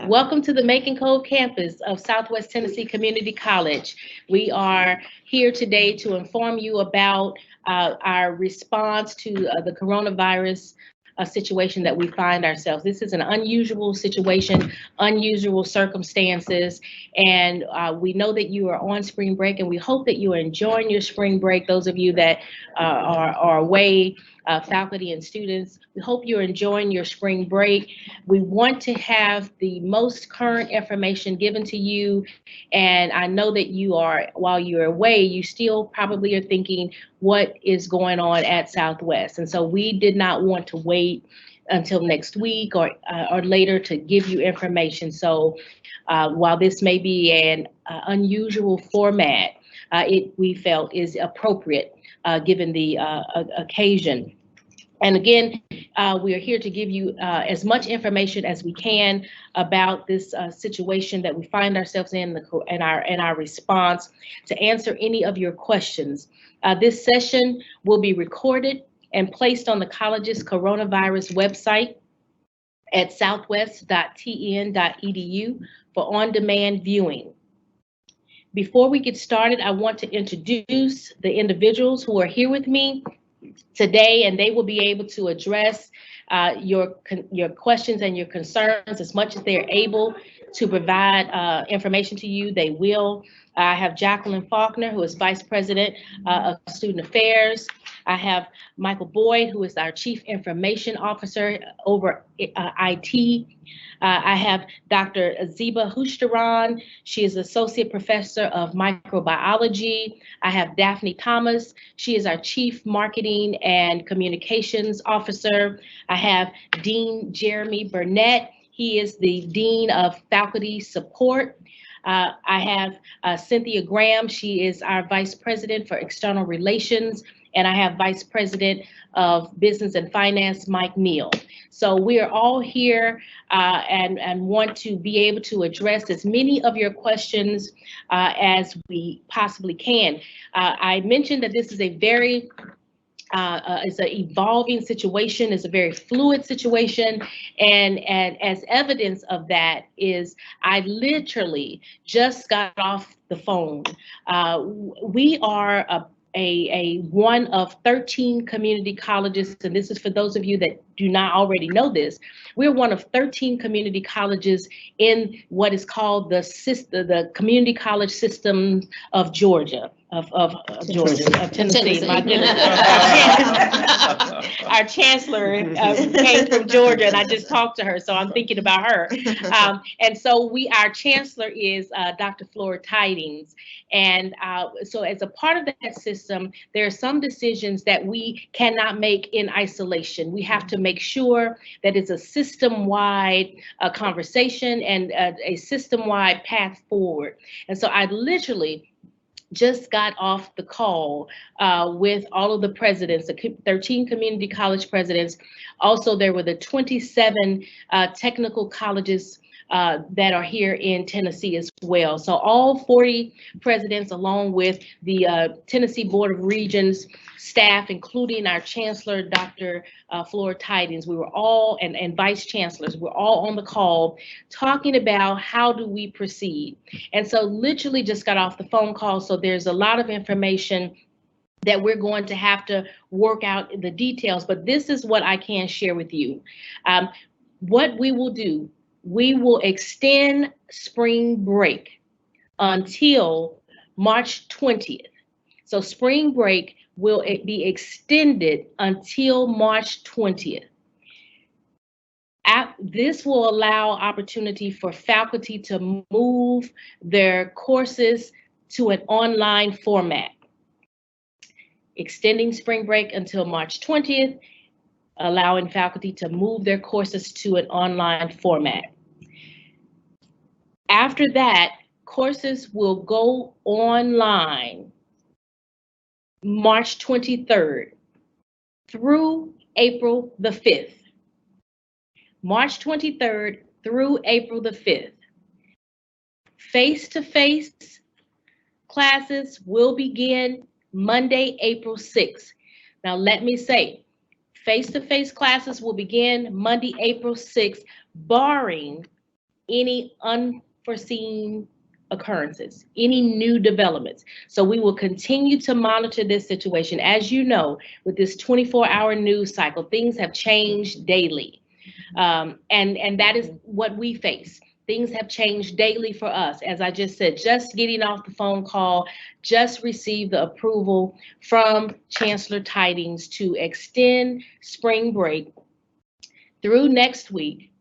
Welcome to the Macon Cove campus of Southwest Tennessee Community College. We are here today to inform you about our response to the coronavirus situation that we find ourselves. This is an unusual situation, unusual circumstances, and we know that you are on spring break, and we hope that you are enjoying your spring break. Those of you that are away, faculty and students, we hope you're enjoying your spring break. We want to have the most current information given to you, and I know that you are, while you're away, you still probably are thinking what is going on at Southwest, and so we did not want to wait until next week or later to give you information. So while this may be an unusual format, we felt is appropriate given the occasion. And again, we are here to give you as much information as we can about this situation that we find ourselves in, and our response, to answer any of your questions. This session will be recorded and placed on the college's coronavirus website at southwest.tn.edu for on-demand viewing. Before we get started, I want to introduce the individuals who are here with me today, and they will be able to address your questions and your concerns as much as they are able to provide information to you. They will. I have Jacqueline Faulkner, who is Vice President of Student Affairs. I have Michael Boyd, who is our Chief Information Officer over IT. I have Dr. Aziba Hushtaran. She is Associate Professor of Microbiology. I have Daphne Thomas. She is our Chief Marketing and Communications Officer. I have Dean Jeremy Burnett. He is the Dean of Faculty Support. I have Cynthia Graham. She is our Vice President for External Relations. And I have Vice President of Business and Finance, Mike Neal. So we are all here and want to be able to address as many of your questions as we possibly can. I mentioned that this is a very it's an evolving situation, it's a very fluid situation, and as evidence of that is I literally just got off the phone. We are a one of 13 community colleges, and this is for those of you that do not already know this. We're one of 13 community colleges in what is called the community college system of Georgia, of Tennessee. My goodness. Our chancellor came from Georgia, and I just talked to her, so I'm thinking about her. And so our chancellor is Dr. Flora Tidings. And so as a part of that system, there are some decisions that we cannot make in isolation. We have to make sure that it's a system-wide conversation and a system-wide path forward. And so I literally just got off the call with all of the presidents, the 13 community college presidents. Also, there were the 27 technical colleges that are here in Tennessee as well. So all 40 presidents, along with the Tennessee Board of Regents staff, including our chancellor, Dr. Flora Tidings, we were all, and vice chancellors, we're all on the call talking about how do we proceed. And so literally just got off the phone call. So there's a lot of information that we're going to have to work out the details, but this is what I can share with you. What we will do, we will extend spring break until March 20th. So spring break will be extended until March 20th. This will allow opportunity for faculty to move their courses to an online format. Extending spring break until March 20th, allowing faculty to move their courses to an online format. After that, courses will go online March 23rd through April the 5th. March 23rd through April the 5th. Face-to-face classes will begin Monday, April 6th. Now let me say, face-to-face classes will begin Monday, April 6th, barring any unforeseen occurrences, any new developments. So we will continue to monitor this situation. As you know, with this 24-hour news cycle, things have changed daily. And that is what we face. Things have changed daily for us. As I just said, just getting off the phone call, just received the approval from Chancellor Tidings to extend spring break through next week,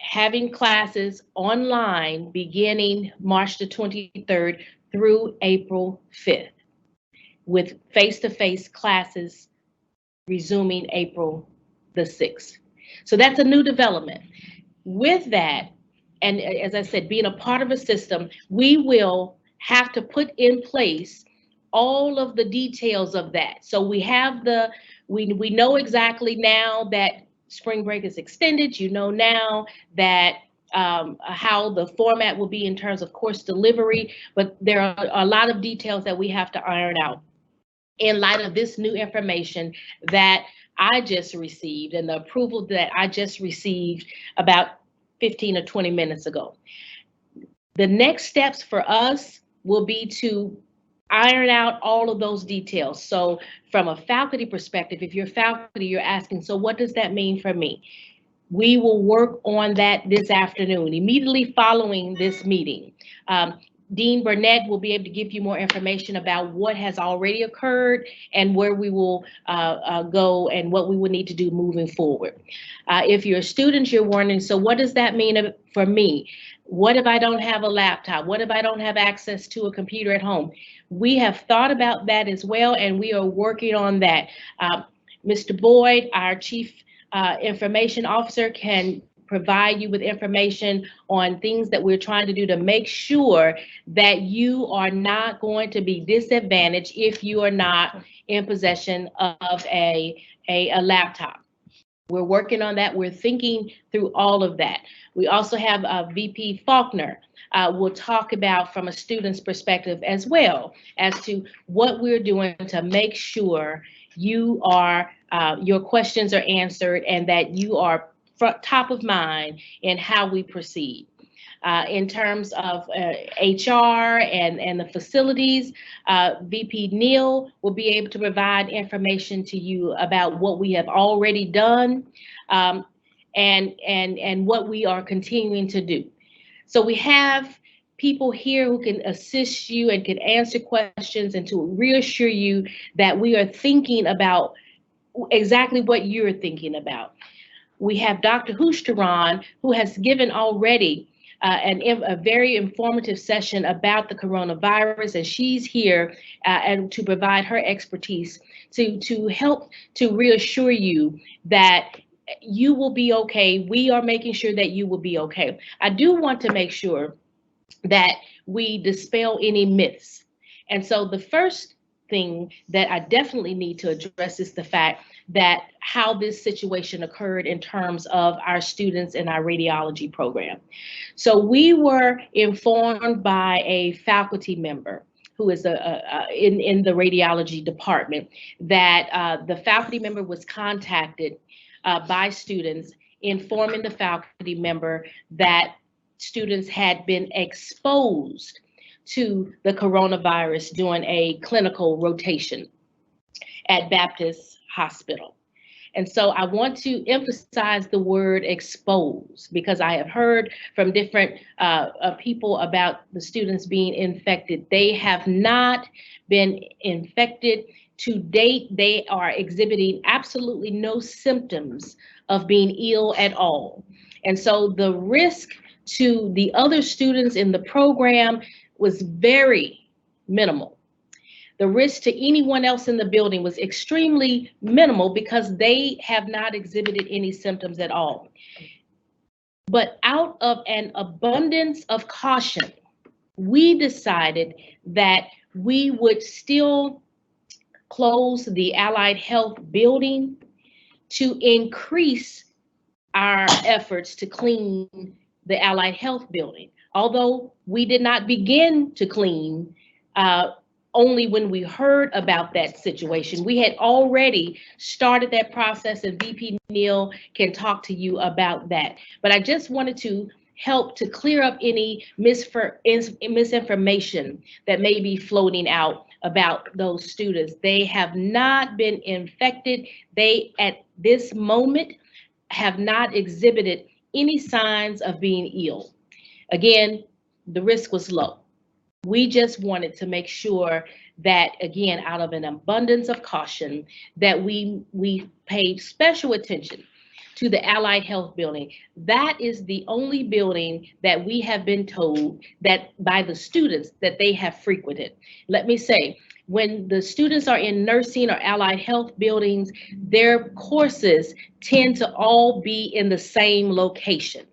having classes online beginning March the 23rd through April 5th, with face-to-face classes resuming April the 6th. So that's a new development. With that, and as I said, being a part of a system, we will have to put in place all of the details of that. So we have we know exactly now that spring break is extended. You know now that how the format will be in terms of course delivery, but there are a lot of details that we have to iron out in light of this new information that I just received and the approval that I just received about 15 or 20 minutes ago. The next steps for us will be to iron out all of those details. So from a faculty perspective, if you're faculty, you're asking, so what does that mean for me? We will work on that this afternoon, immediately following this meeting. Dean Burnett will be able to give you more information about what has already occurred and where we will go and what we will need to do moving forward. If you're a student, you're wondering, so what does that mean for me? What if I don't have a laptop? What if I don't have access to a computer at home? We have thought about that as well, and we are working on that. Mr. Boyd, our Chief Information Officer, can provide you with information on things that we're trying to do to make sure that you are not going to be disadvantaged if you are not in possession of a laptop. We're working on that. We're thinking through all of that. We also have VP Faulkner will talk about from a student's perspective as well as to what we're doing to make sure you are your questions are answered and that you are top of mind in how we proceed. In terms of HR and the facilities, VP Neal will be able to provide information to you about what we have already done and what we are continuing to do. So we have people here who can assist you and can answer questions and to reassure you that we are thinking about exactly what you're thinking about. We have Dr. Husteron, who has given already a very informative session about the coronavirus, and she's here and to provide her expertise to help to reassure you that you will be okay. We are making sure that you will be okay. I do want to make sure that we dispel any myths. And so the first thing that I definitely need to address is the fact that how this situation occurred in terms of our students in our radiology program. So we were informed by a faculty member who is in the radiology department that the faculty member was contacted by students informing the faculty member that students had been exposed to the coronavirus during a clinical rotation at Baptist Hospital. And so I want to emphasize the word exposed because I have heard from different people about the students being infected. They have not been infected. To date, they are exhibiting absolutely no symptoms of being ill at all. And so the risk to the other students in the program was very minimal. The risk to anyone else in the building was extremely minimal because they have not exhibited any symptoms at all. But out of an abundance of caution, we decided that we would still close the Allied Health building to increase our efforts to clean the Allied Health building. Although we did not begin to clean only when we heard about that situation. We had already started that process, and VP Neal can talk to you about that. But I just wanted to help to clear up any misinformation that may be floating out about those students. They have not been infected. They, at this moment, have not exhibited any signs of being ill. Again, the risk was low. We just wanted to make sure that, again, out of an abundance of caution, that we paid special attention to the Allied Health Building. That is the only building that we have been told that by the students that they have frequented. Let me say, when the students are in nursing or allied health buildings, their courses tend to all be in the same location.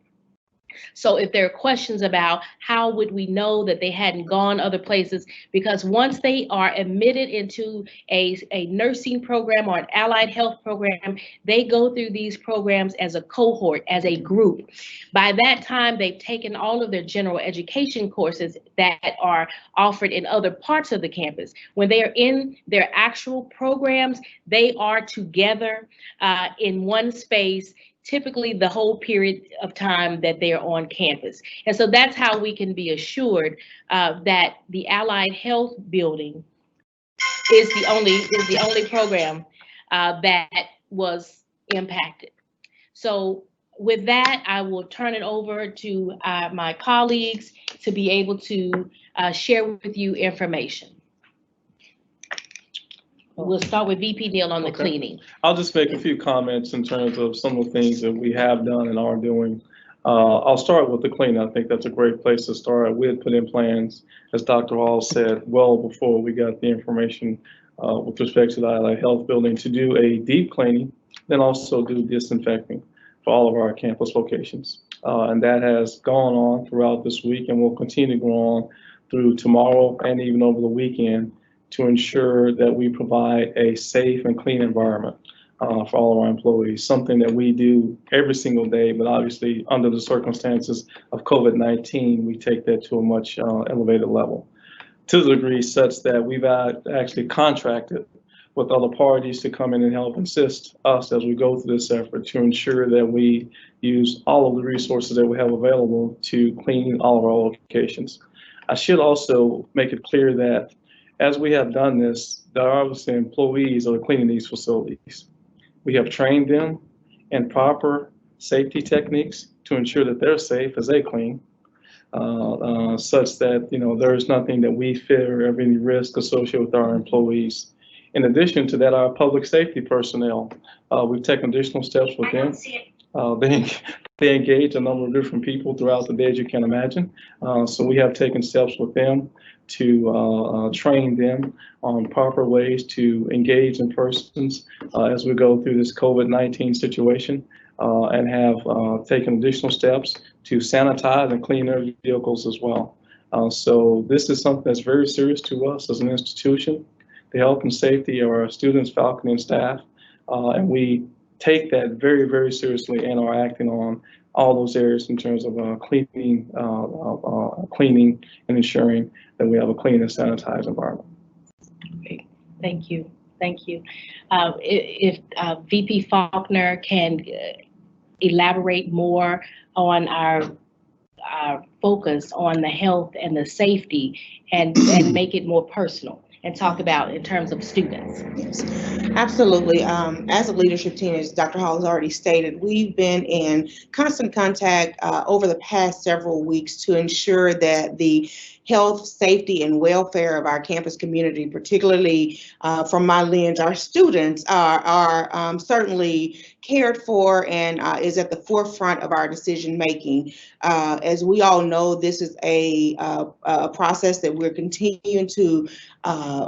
So if there are questions about how would we know that they hadn't gone other places, because once they are admitted into a nursing program or an allied health program, they go through these programs as a cohort, as a group. By that time, they've taken all of their general education courses that are offered in other parts of the campus. When they are in their actual programs, they are together in one space, typically the whole period of time that they're on campus. And so that's how we can be assured that the Allied Health Building is the only program that was impacted. So with that, I will turn it over to my colleagues to be able to share with you information. We'll start with VP Neal on the cleaning. I'll just make a few comments in terms of some of the things that we have done and are doing. I'll start with the cleaning. I think that's a great place to start. We had put in plans, as Dr. Hall said, well before we got the information with respect to the Allied Health Building, to do a deep cleaning, then also do disinfecting for all of our campus locations. And that has gone on throughout this week and will continue to go on through tomorrow and even over the weekend, to ensure that we provide a safe and clean environment for all of our employees, something that we do every single day, but obviously under the circumstances of COVID-19, we take that to a much elevated level, to the degree such that we've actually contracted with other parties to come in and help assist us as we go through this effort to ensure that we use all of the resources that we have available to clean all of our locations. I should also make it clear that as we have done this, there are obviously employees that are cleaning these facilities. We have trained them in proper safety techniques to ensure that they're safe as they clean, such that there's nothing that we fear of any risk associated with our employees. In addition to that, our public safety personnel, we've taken additional steps with them. They engage a number of different people throughout the day, as you can imagine. So we have taken steps with them to train them on proper ways to engage in persons as we go through this COVID-19 situation, and have taken additional steps to sanitize and clean their vehicles as well. So this is something that's very serious to us as an institution, the health and safety of our students, faculty, and staff, and we take that very, very seriously and are acting on all those areas in terms of cleaning and ensuring that we have a clean and sanitized environment. Great. Thank you. Thank you. If VP Faulkner can elaborate more on our focus on the health and the safety and make it more personal, and talk about in terms of students. Yes, absolutely. As a leadership team, as Dr. Hall has already stated, we've been in constant contact over the past several weeks to ensure that the health, safety, and welfare of our campus community, particularly from my lens, our students are certainly cared for and is at the forefront of our decision making. As we all know, this is a process that we're continuing to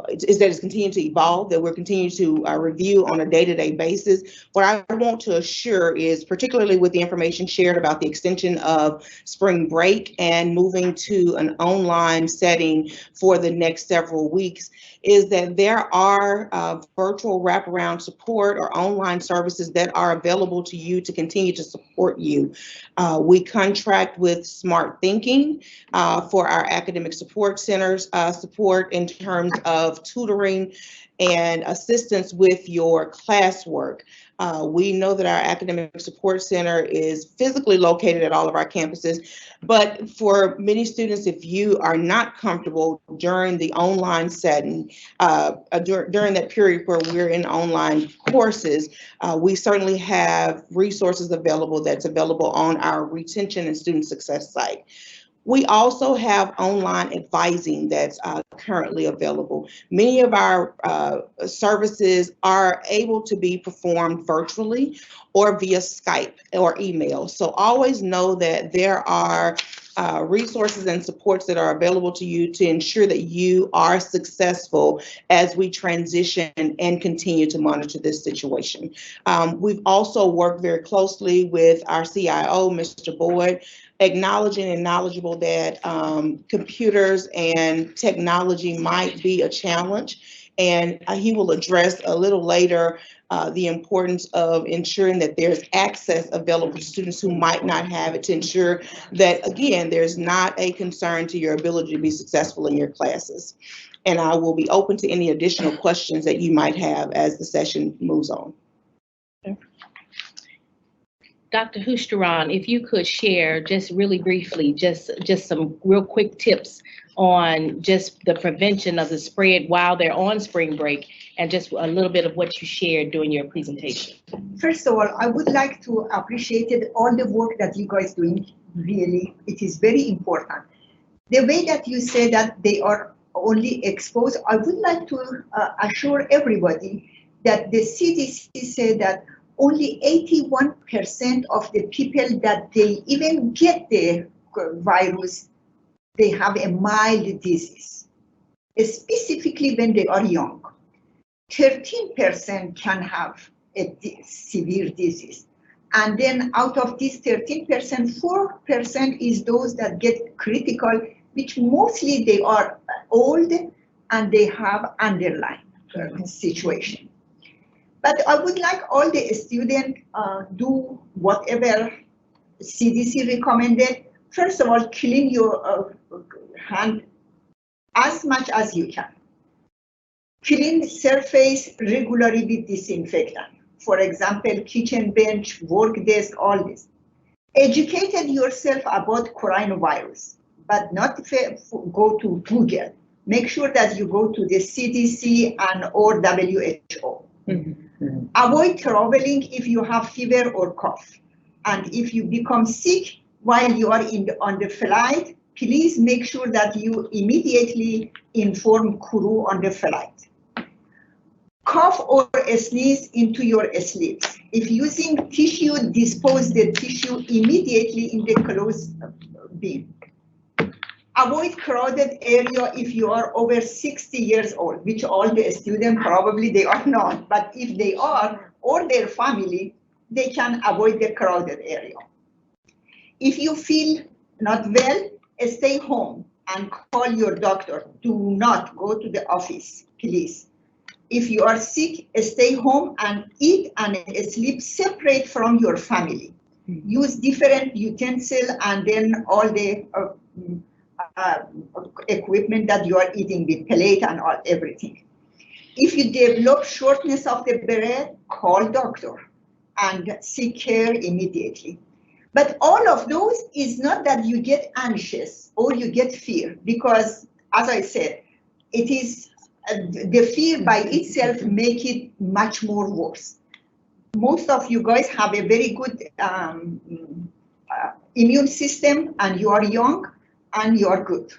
is continuing to evolve, that we're continuing to review on a day-to-day basis. What I want to assure is, particularly with the information shared about the extension of spring break and moving to an online setting for the next several weeks, is that there are virtual wraparound support or online services that are available to you to continue to support you. We contract with Smart Thinking for our academic support centers, support in terms of tutoring and assistance with your classwork. We know that our academic support center is physically located at all of our campuses, but for many students, if you are not comfortable during the online setting, during that period where we're in online courses, we certainly have resources available that's available on our retention and student success site. We also have online advising that's currently available. Many of our services are able to be performed virtually or via Skype or email. So always know that there are resources and supports that are available to you to ensure that you are successful as we transition and continue to monitor this situation. We've also worked very closely with our CIO, Mr. Boyd, acknowledging and knowledgeable that computers and technology might be a challenge. And he will address a little later the importance of ensuring that there's access available to students who might not have it, to ensure that, again, there's not a concern to your ability to be successful in your classes. And I will be open to any additional questions that you might have as the session moves on. Dr. Hushtaran, if you could share just really briefly, just some real quick tips on just the prevention of the spread while they're on spring break, and just a little bit of what you shared during your presentation. First of all, I would like to appreciate all the work that you guys doing. Really, it is very important. The way that you say that they are only exposed, I would like to assure everybody that the CDC said that only 81% of the people that they even get the virus, they have a mild disease, specifically when they are young. 13% can have a severe disease. And then out of this 13%, 4% is those that get critical, which mostly they are old and they have underlying situation. But I would like all the students do whatever CDC recommended. First of all, clean your hand as much as you can. Clean surface regularly with disinfectant. For example, kitchen bench, work desk, all this. Educated yourself about coronavirus, but not go to Google. Make sure that you go to the CDC and or WHO. Mm-hmm. Avoid traveling if you have fever or cough. And if you become sick while you are on the flight, please make sure that you immediately inform crew on the flight. Cough or sneeze into your sleeves. If using tissue, dispose the tissue immediately in the closed bin. Avoid crowded area if you are over 60 years old, which all the students probably they are not, but if they are, or their family, they can avoid the crowded area. If you feel not well, stay home and call your doctor. Do not go to the office, please. If you are sick, stay home and eat and sleep separate from your family. Use different utensils and then all the equipment that you are eating with, plate and all everything. If you develop shortness of the breath, call doctor and seek care immediately. But all of those is not that you get anxious or you get fear, because as I said, it is the fear by itself make it much more worse. Most of you guys have a very good immune system and you are young and you are good.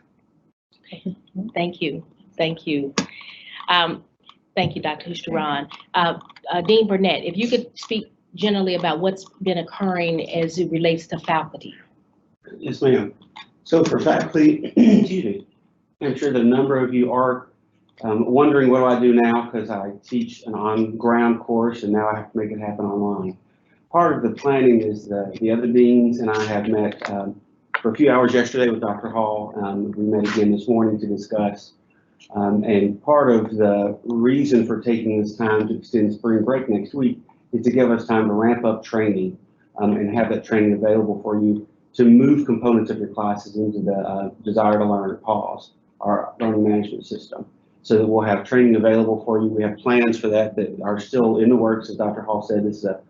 Okay. Thank you. Thank you. Thank you, Dr. Hushtaran. Dean Burnett, if you could speak generally about what's been occurring as it relates to faculty. Yes, ma'am. So for faculty, excuse me, I'm sure that a number of you are wondering what do I do now, because I teach an on-ground course and now I have to make it happen online. Part of the planning is the other deans and I have met for a few hours yesterday with Dr. Hall. We met again this morning to discuss. And part of the reason for taking this time to extend spring break next week is to give us time to ramp up training and have that training available for you to move components of your classes into the Desire to Learn, PAWS, our learning management system. so that we'll have training available for you. We have plans for that are still in the works. As Dr. Hall said, this is a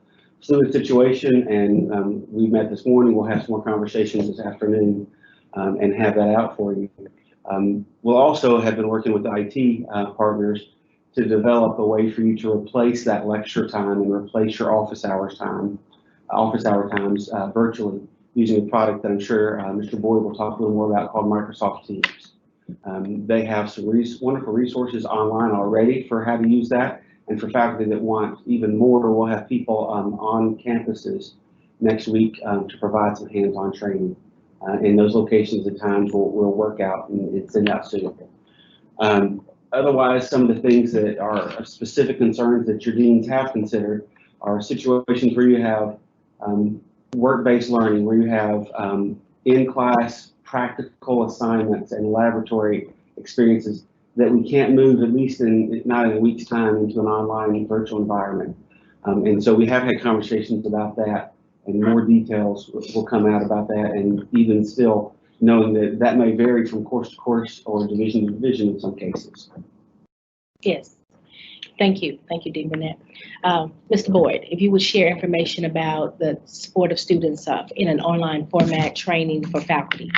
fluid situation, and we met this morning. We'll have some more conversations this afternoon and have that out for you. We'll also have been working with the IT partners to develop a way for you to replace that lecture time and replace your office hour times virtually using a product that I'm sure Mr. Boyd will talk a little more about called Microsoft Teams. They have some wonderful resources online already for how to use that. And for faculty that want even more, we'll have people on campuses next week to provide some hands-on training. In those locations and times we'll work out and send out soon. Otherwise, some of the things that are specific concerns that your deans have considered are situations where you have work-based learning, where you have in-class practical assignments and laboratory experiences that we can't move, at least not in a week's time, into an online virtual environment. And so we have had conversations about that, and more details will come out about that, and even still knowing that that may vary from course to course or division to division in some cases. Yes, thank you, Dean Burnett. Mr. Boyd, if you would share information about the support of students in an online format training for faculty.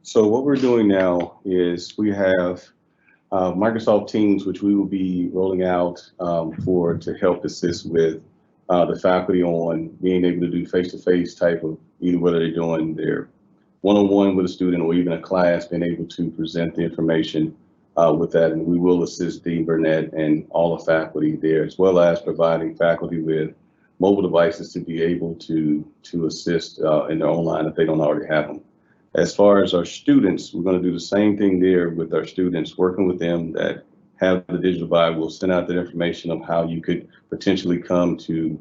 So what we're doing now is we have Microsoft Teams, which we will be rolling out to help assist with the faculty on being able to do face-to-face type of, either whether they're doing their one-on-one with a student or even a class, being able to present the information with that. And we will assist Dean Burnett and all the faculty there, as well as providing faculty with mobile devices to be able to assist in their online if they don't already have them. As far as our students, we're going to do the same thing there with our students, working with them that have the digital divide. We'll send out the information of how you could potentially come to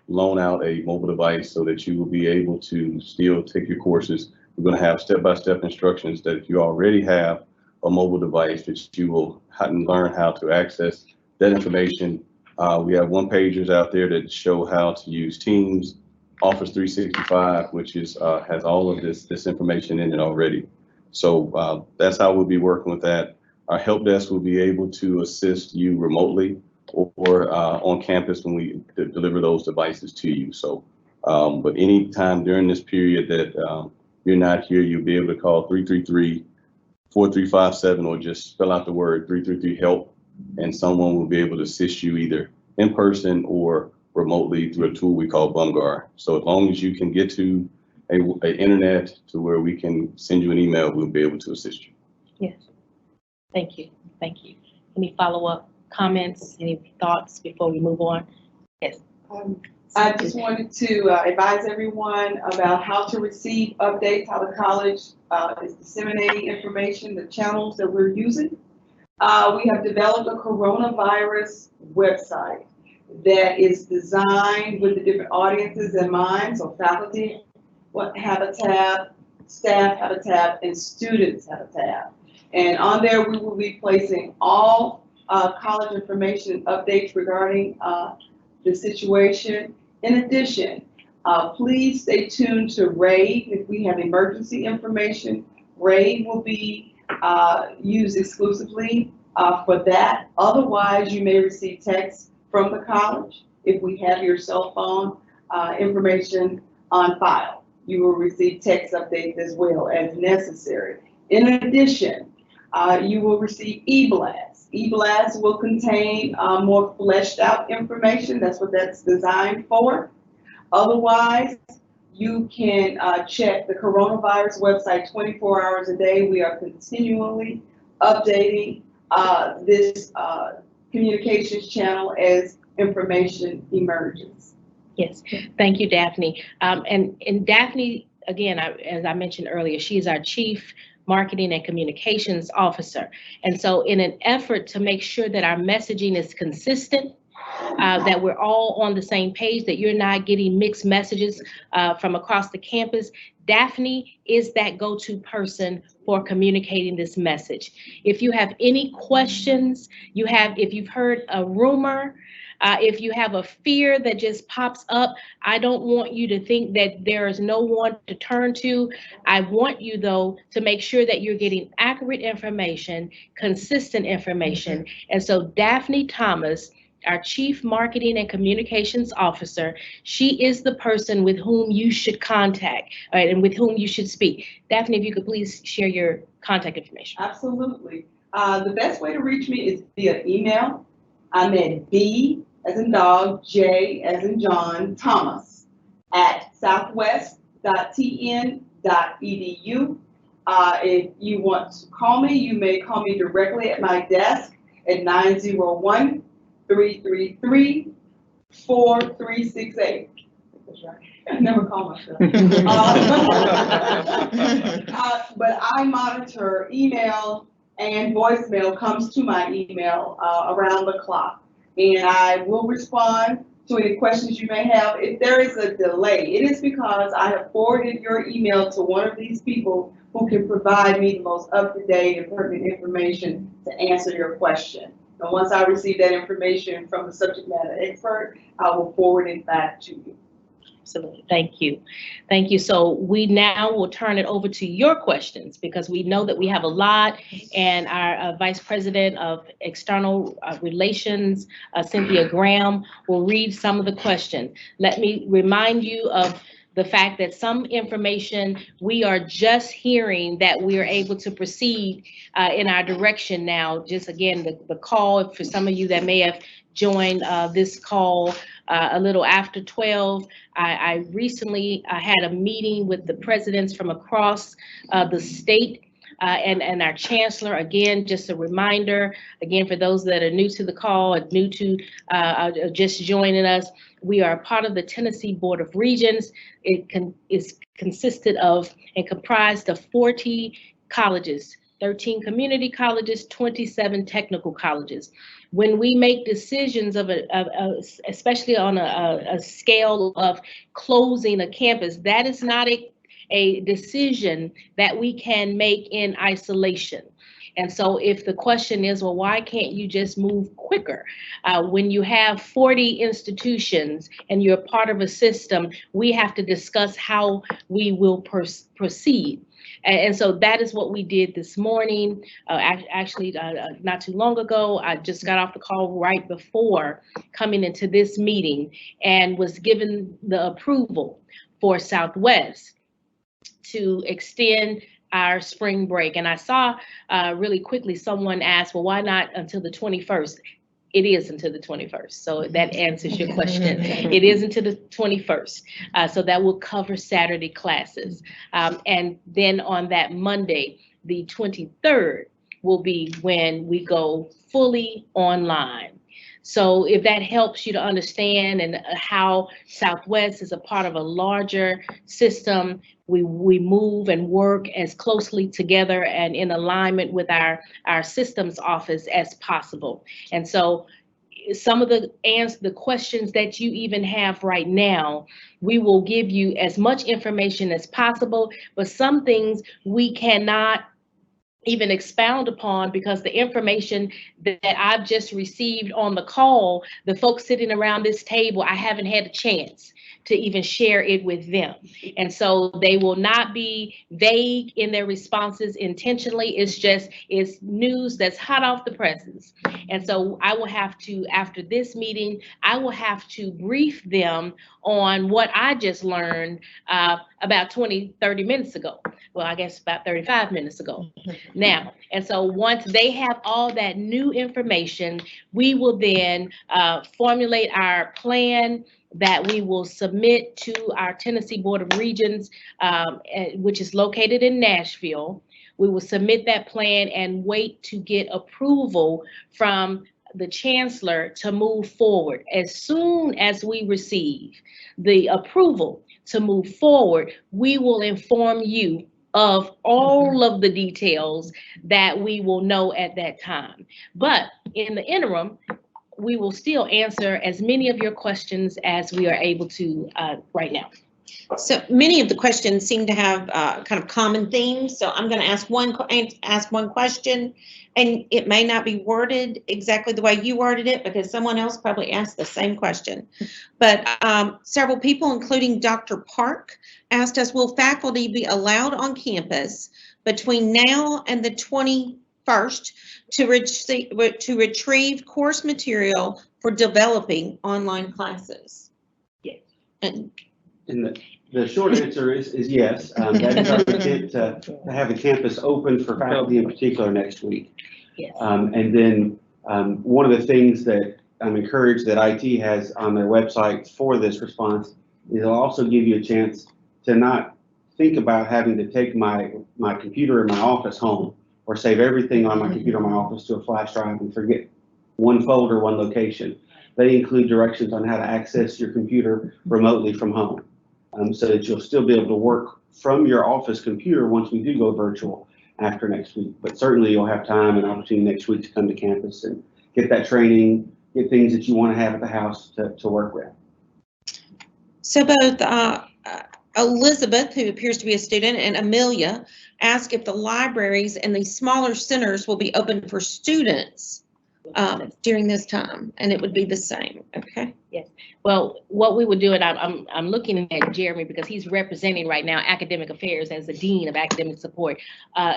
loan out a mobile device so that you will be able to still take your courses. We're going to have step-by-step instructions that if you already have a mobile device, that you will learn how to access that information. We have one-pagers out there that show how to use Teams, Office 365, which is has all of this information in it already. So that's how we'll be working with that. Our help desk will be able to assist you remotely or on campus when we deliver those devices to you. So, but any time during this period that you're not here, you'll be able to call 333-4357 or just spell out the word 333-HELP, and someone will be able to assist you either in person or remotely through a tool we call BumGuard. So as long as you can get to a internet to where we can send you an email, we'll be able to assist you. Yes, thank you. Any follow-up comments, any thoughts before we move on? Yes. I just wanted to advise everyone about how to receive updates, how the college is disseminating information, the channels that we're using. We have developed a coronavirus website that is designed with the different audiences in mind. So faculty have a tab, staff have a tab, and students have a tab. And on there, we will be placing all college information updates regarding the situation. In addition, please stay tuned to RAID. If we have emergency information, RAID will be used exclusively for that. Otherwise, you may receive texts from the college. If we have your cell phone information on file, you will receive text updates as well as necessary. In addition, you will receive e-blasts. E-blasts will contain more fleshed out information. That's what that's designed for. Otherwise, you can check the coronavirus website 24 hours a day. We are continually updating this communications channel as information emerges. Yes, thank you, Daphne. And Daphne, again, as I mentioned earlier, she is our Chief Marketing and Communications Officer. And so in an effort to make sure that our messaging is consistent, that we're all on the same page, that you're not getting mixed messages from across the campus, Daphne is that go-to person for communicating this message. If you have any questions, if you've heard a rumor, If you have a fear that just pops up, I don't want you to think that there is no one to turn to. I want you, though, to make sure that you're getting accurate information, consistent information. And so Daphne Thomas, our Chief Marketing and Communications Officer, she is the person with whom you should contact, right, and with whom you should speak. Daphne, if you could please share your contact information. Absolutely. The best way to reach me is via email. I'm at B as in dog, J as in John, Thomas at southwest.tn.edu. If you want to call me, you may call me directly at my desk at 901-333-4368. I never call myself. But I monitor email and voicemail comes to my email around the clock. And I will respond to any questions you may have. If there is a delay, it is because I have forwarded your email to one of these people who can provide me the most up-to-date and pertinent information to answer your question. And once I receive that information from the subject matter expert, I will forward it back to you. Absolutely. Thank you. Thank you. So we now will turn it over to your questions because we know that we have a lot, and our Vice President of External Relations, Cynthia Graham, will read some of the questions. Let me remind you of the fact that some information we are just hearing that we are able to proceed in our direction now. Just again, the call for some of you that may have joined this call a little after 12. I recently had a meeting with the presidents from across the state and our chancellor. Again, just a reminder, again, for those that are new to the call, new to just joining us, we are a part of the Tennessee Board of Regents. It is consisted of and comprised of 40 colleges, 13 community colleges, 27 technical colleges. When we make decisions especially on a scale of closing a campus, that is not a decision that we can make in isolation. And so if the question is, well, why can't you just move quicker? When you have 40 institutions and you're part of a system, we have to discuss how we will proceed. And so that is what we did this morning. Actually, not too long ago, I just got off the call right before coming into this meeting and was given the approval for Southwest to extend our spring break. And I saw really quickly someone asked, well, why not until the 21st? It is until the 21st. So that answers your question. It is until the 21st. So that will cover Saturday classes. And then on that Monday, the 23rd, will be when we go fully online. So if that helps you to understand and how Southwest is a part of a larger system, we move and work as closely together and in alignment with our systems office as possible. And so some of the questions that you even have right now, we will give you as much information as possible, but some things we cannot even expound upon because the information that I've just received on the call, the folks sitting around this table, I haven't had a chance to even share it with them. And so they will not be vague in their responses intentionally. It's news that's hot off the presses. And so I will have to, after this meeting, I will have to brief them on what I just learned about 30 minutes ago. Well, I guess about 35 minutes ago now. And so once they have all that new information, we will then formulate our plan that we will submit to our Tennessee Board of Regents, which is located in Nashville. We will submit that plan and wait to get approval from the chancellor to move forward. As soon as we receive the approval to move forward, we will inform you of all of the details that we will know at that time. But in the interim, we will still answer as many of your questions as we are able to right now. So many of the questions seem to have kind of common themes. So I'm going to ask one question, and it may not be worded exactly the way you worded it because someone else probably asked the same question. But several people, including Dr. Park, asked us, will faculty be allowed on campus between now and the 21st to retrieve course material for developing online classes? Yes. And the short answer is yes. That is our intent to have the campus open for faculty in particular next week. Yes. And then one of the things that I'm encouraged that IT has on their website for this response is it'll also give you a chance to not think about having to take my computer in my office home or save everything on my computer in my office to a flash drive and forget one folder, one location. They include directions on how to access your computer remotely from home, so that you'll still be able to work from your office computer once we do go virtual after next week. But certainly you'll have time and opportunity next week to come to campus and get that training, get things that you want to have at the house to work with. So both Elizabeth, who appears to be a student, and Amelia ask if the libraries and the smaller centers will be open for students during this time, and it would be the same. Okay. Yes. Well, what we would do, and I'm looking at Jeremy because he's representing right now academic affairs as the dean of academic support.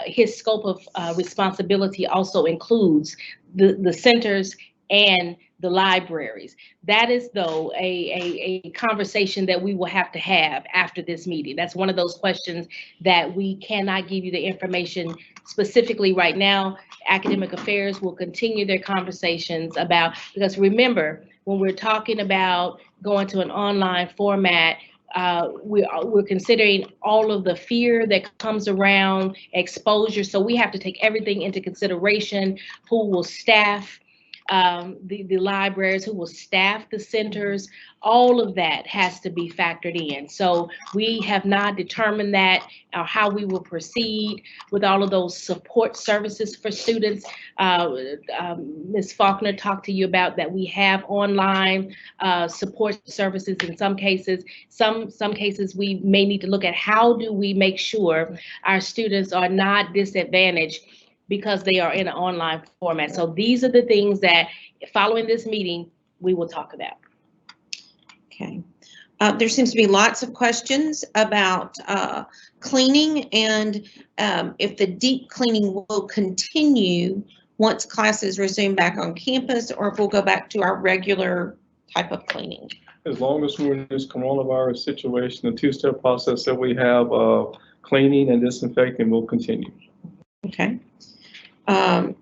His scope of responsibility also includes the centers and the libraries. That is, though, a conversation that we will have to have after this meeting. That's one of those questions that we cannot give you the information specifically right now. Academic affairs will continue their conversations about, because remember, when we're talking about going to an online format, we're considering all of the fear that comes around exposure. So we have to take everything into consideration: who will staff the libraries, who will staff the centers. All of that has to be factored in. So we have not determined that or how we will proceed with all of those support services for students. Ms. Faulkner talked to you about that. We have online support services in some cases. Some cases we may need to look at how do we make sure our students are not disadvantaged because they are in an online format. So these are the things that following this meeting, we will talk about. Okay. There seems to be lots of questions about cleaning and if the deep cleaning will continue once classes resume back on campus, or if we'll go back to our regular type of cleaning. As long as we're in this coronavirus situation, the two-step process that we have of cleaning and disinfecting will continue. Okay. And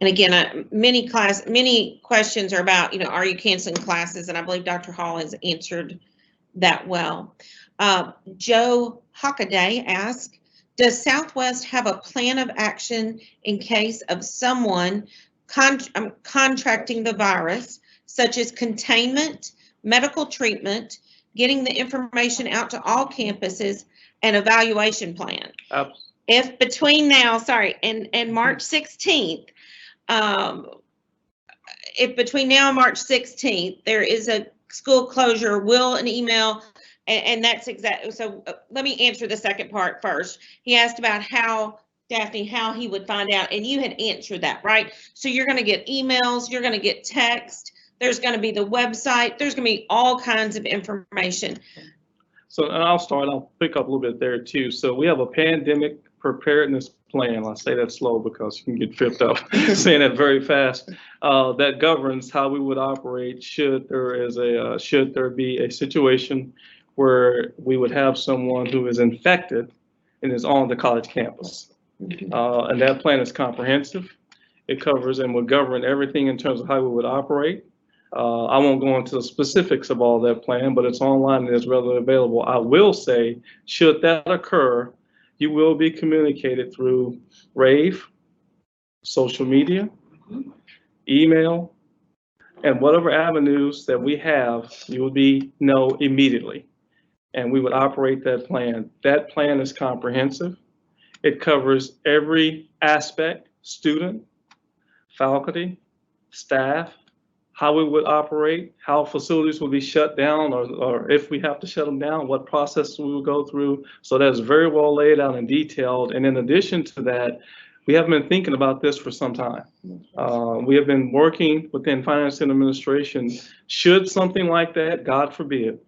again, many questions are about, are you canceling classes? And I believe Dr. Hall has answered that well. Joe Hockaday asked, does Southwest have a plan of action in case of someone contracting the virus, such as containment, medical treatment, getting the information out to all campuses, and evaluation plan? If between now, and March 16th, if between now and March 16th, there is a school closure, will an email, and that's exactly, so let me answer the second part first. He asked about how, Daphne, how he would find out, and you had answered that, right? So you're gonna get emails, you're gonna get text, there's gonna be the website, there's gonna be all kinds of information. So I'll pick up a little bit there too. So we have a pandemic preparedness plan. I say that slow because you can get tripped up saying that very fast. That governs how we would operate should there be a situation where we would have someone who is infected and is on the college campus. And that plan is comprehensive. It covers and would govern everything in terms of how we would operate. I won't go into the specifics of all that plan, but it's online and it's readily available. I will say, should that occur, you will be communicated through rave, social media, email, and whatever avenues that we have, you will know immediately. And we would operate that plan. That plan is comprehensive. It covers every aspect: student, faculty, staff, how we would operate, how facilities will be shut down, or if we have to shut them down, what process we will go through. So that's very well laid out and detailed. And in addition to that, we have been thinking about this for some time. We have been working within finance and administration. Should something like that, God forbid,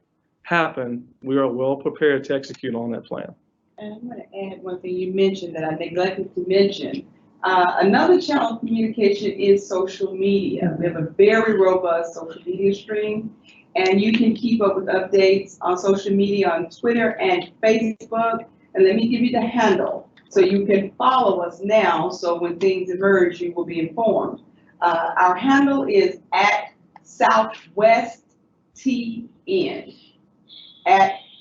happen, we are well prepared to execute on that plan. And I'm going to add one thing you mentioned that I neglected to mention. Another channel of communication is social media. We have a very robust social media stream, and you can keep up with updates on social media on Twitter and Facebook. And let me give you the handle so you can follow us now. So when things emerge, you will be informed. Our handle is @SouthwestTN.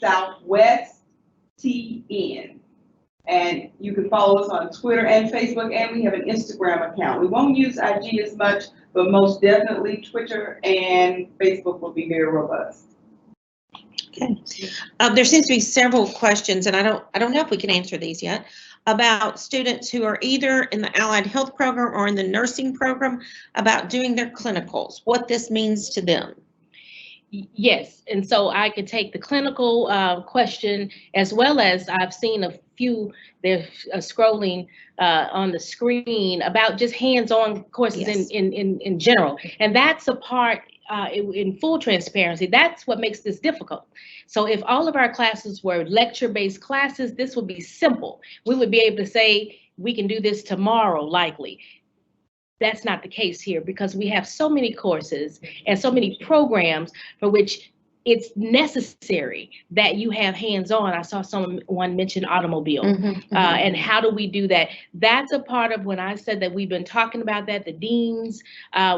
@SouthwestTN. And you can follow us on Twitter and Facebook, and we have an Instagram account. We won't use IG as much, but most definitely Twitter and Facebook will be very robust. Okay. There seems to be several questions, and I don't know if we can answer these yet, about students who are either in the allied health program or in the nursing program about doing their clinicals, what this means to them. Yes, and so I could take the clinical question, as well as I've seen a few, they're scrolling on the screen about just hands-on courses. Yes. in general. And that's a part, in full transparency, that's what makes this difficult. So if all of our classes were lecture-based classes, this would be simple. We would be able to say, we can do this tomorrow, likely. That's not the case here, because we have so many courses and so many programs for which it's necessary that you have hands-on. I saw someone mention automobile. And how do we do that? That's a part of when I said that we've been talking about that, the deans.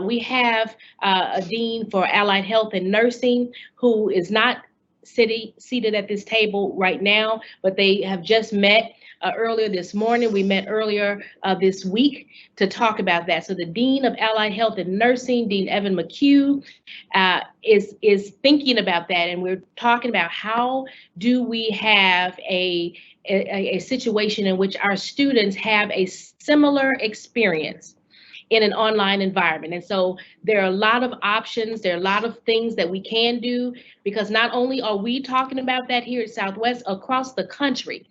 We have a dean for allied health and nursing who is not seated at this table right now, but they have just met earlier this morning. We met earlier this week to talk about that. So the Dean of Allied Health and Nursing, Dean Evan McHugh, is thinking about that. And we're talking about how do we have a situation in which our students have a similar experience in an online environment. And so there are a lot of options. There are a lot of things that we can do, because not only are we talking about that here at Southwest, across the country,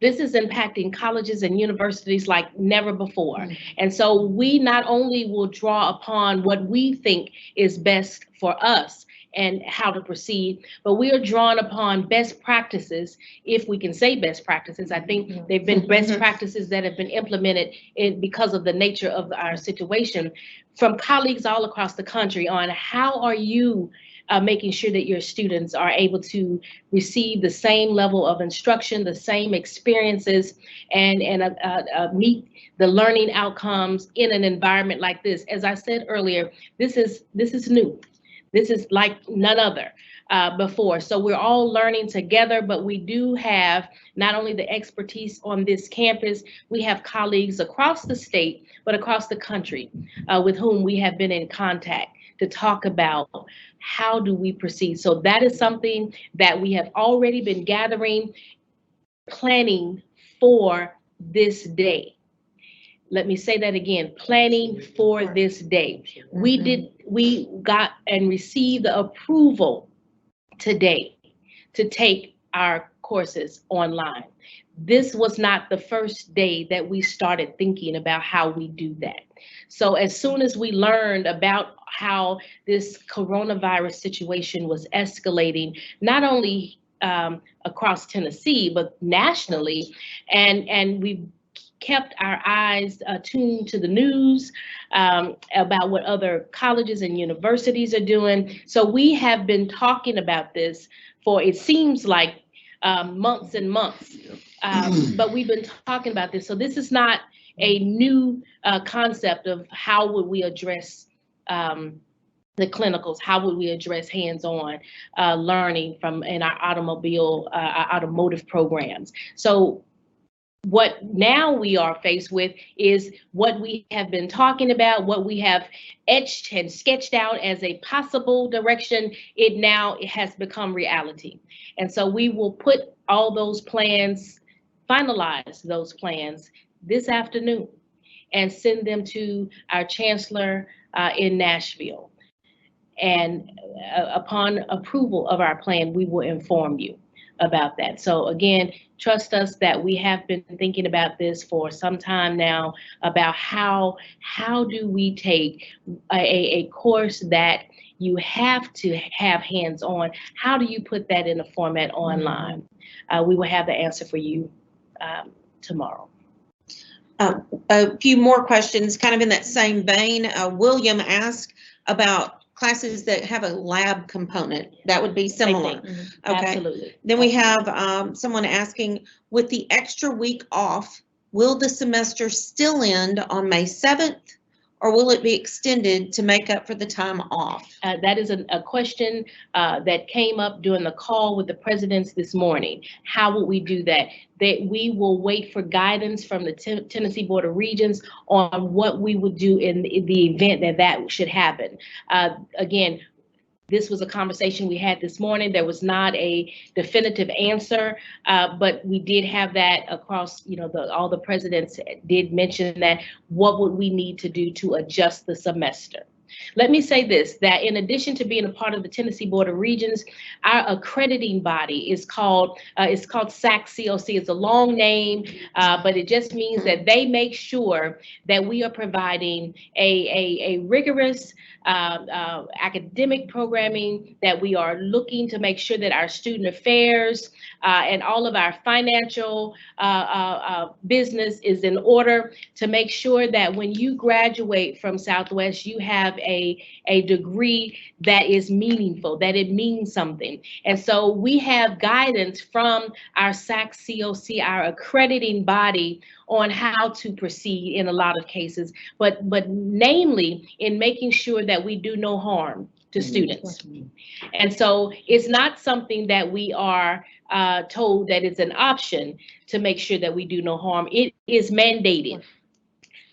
this is impacting colleges and universities like never before. And so we not only will draw upon what we think is best for us and how to proceed, but we are drawn upon best practices, if we can say best practices. I think they've been best practices that have been implemented because of the nature of our situation, from colleagues all across the country on how are you making sure that your students are able to receive the same level of instruction, the same experiences, and meet the learning outcomes in an environment like this. As I said earlier, this is new. This is like none other before. So we're all learning together, but we do have not only the expertise on this campus, we have colleagues across the state, but across the country with whom we have been in contact to talk about how do we proceed. So that is something that we have already been gathering, planning for this day. Let me say that again, planning for this day. We got and received the approval today to take our courses online. This was not the first day that we started thinking about how we do that. So as soon as we learned about how this coronavirus situation was escalating, not only across Tennessee, but nationally, and we kept our eyes tuned to the news about what other colleges and universities are doing. So we have been talking about this for, it seems like, months and months, but we've been talking about this. So this is not a new concept of how would we address the clinicals, how would we address hands-on learning in our automotive programs. So what now we are faced with is what we have been talking about, what we have etched and sketched out as a possible direction. It has become reality. And so we will put all those plans, finalize those plans this afternoon and send them to our chancellor in Nashville. And upon approval of our plan, we will inform you about that. So again, trust us that we have been thinking about this for some time now, about how do we take a course that you have to have hands-on, how do you put that in a format online? We will have the answer for you tomorrow. A few more questions, kind of in that same vein. William asked about classes that have a lab component. That would be similar. Okay. Absolutely. Then we have someone asking, with the extra week off, will the semester still end on May 7th? Or will it be extended to make up for the time off? That is a question that came up during the call with the presidents this morning. How will we do that? That we will wait for guidance from the Tennessee Board of Regents on what we would do in the event that should happen. Again, this was a conversation we had this morning. There was not a definitive answer, but we did have that across, all the presidents did mention that what would we need to do to adjust the semester. Let me say this, that in addition to being a part of the Tennessee Board of Regents, our accrediting body is called FacetoFace. It's a long name, but it just means that they make sure that we are providing a rigorous academic programming, that we are looking to make sure that our student affairs and all of our financial business is in order, to make sure that when you graduate from Southwest, you have a degree that is meaningful, that it means something. And so we have guidance from our FacetoFace, our accrediting body, on how to proceed in a lot of cases, but namely in making sure that we do no harm to students. And so it's not something that we are told that it's an option to make sure that we do no harm. It is mandated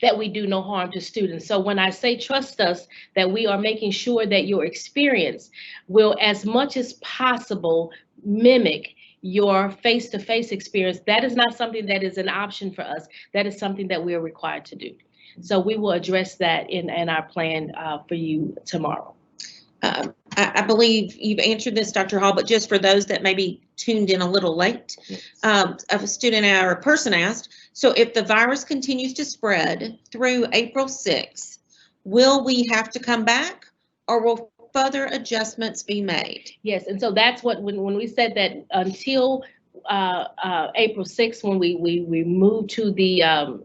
that we do no harm to students. So when I say trust us, that we are making sure that your experience will, as much as possible, mimic your face-to-face experience. That is not something that is an option for us. That is something that we are required to do. So we will address that in our plan for you tomorrow. I believe you've answered this, Dr. Hall, but just for those that maybe tuned in a little late, Yes. A student or a person asked, so if the virus continues to spread through April 6th, will we have to come back, or will further adjustments be made? Yes, and so that's what, when we said that until April 6th, when we moved to the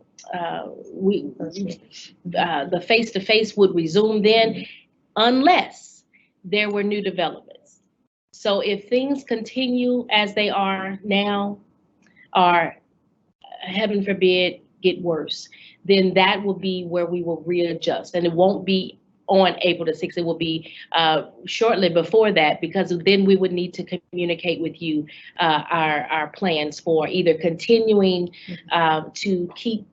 face-to-face would resume then, unless there were new developments. So if things continue as they are now, or heaven forbid get worse, then that will be where we will readjust, and it won't be on April the 6th. It will be shortly before that, because then we would need to communicate with you our plans for either continuing to keep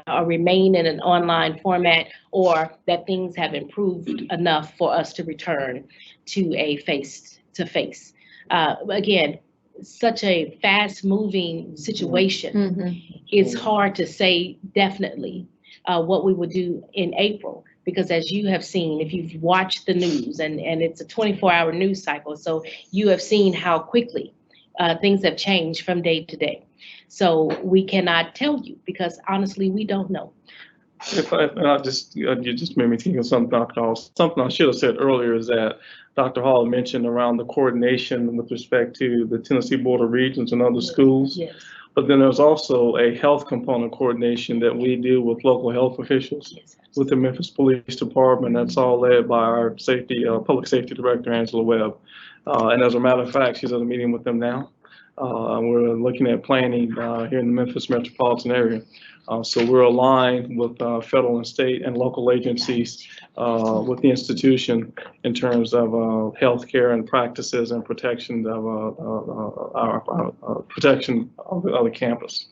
or remain in an online format, or that things have improved enough for us to return to a face-to-face. Again, such a fast-moving situation. It's hard to say definitely what we would do in April, because as you have seen, if you've watched the news, and it's a 24-hour news cycle, so you have seen how quickly things have changed from day to day. So we cannot tell you, because honestly, we don't know. You just made me think of something, Dr. Hall. Something I should have said earlier is that Dr. Hall mentioned around the coordination with respect to the Tennessee Board of Regents and other schools. Yes. But then there's also a health component coordination that we do with local health officials, Yes. with the Memphis Police Department. That's all led by our public safety director, Angela Webb. And as a matter of fact, she's at a meeting with them now. We're looking at planning here in the Memphis metropolitan area. So we're aligned with federal and state and local agencies with the institution in terms of healthcare and practices and protection of our protection of the campus.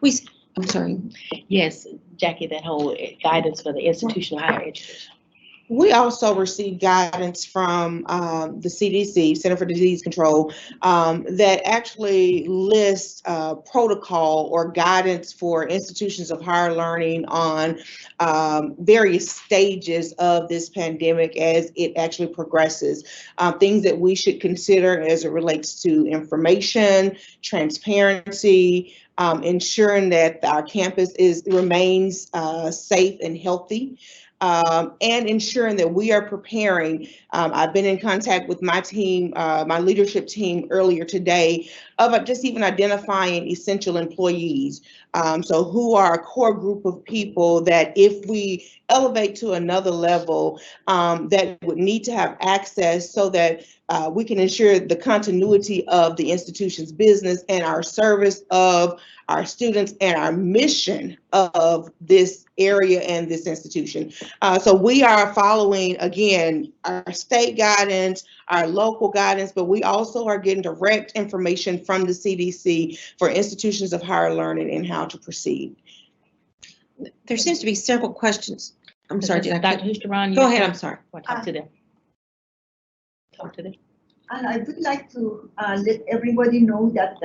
I'm sorry. Yes, Jackie, that whole guidance for the institutional higher education. We also received guidance from the CDC, Center for Disease Control, that actually lists protocol or guidance for institutions of higher learning on various stages of this pandemic as it actually progresses. Things that we should consider as it relates to information, transparency, ensuring that our campus remains safe and healthy. And ensuring that we are preparing. I've been in contact with my team, my leadership team earlier today, of just even identifying essential employees. So who are a core group of people that if we elevate to another level, that would need to have access so that we can ensure the continuity of the institution's business and our service of our students and our mission of this area and this institution. So we are following, again, our state guidance, our local guidance, but we also are getting direct information from the CDC for institutions of higher learning and how to proceed. There seems to be several questions. I'm sorry, Dr. Husteron. Go ahead, I'm sorry. Talk to them. Talk to them. And I would like to let everybody know that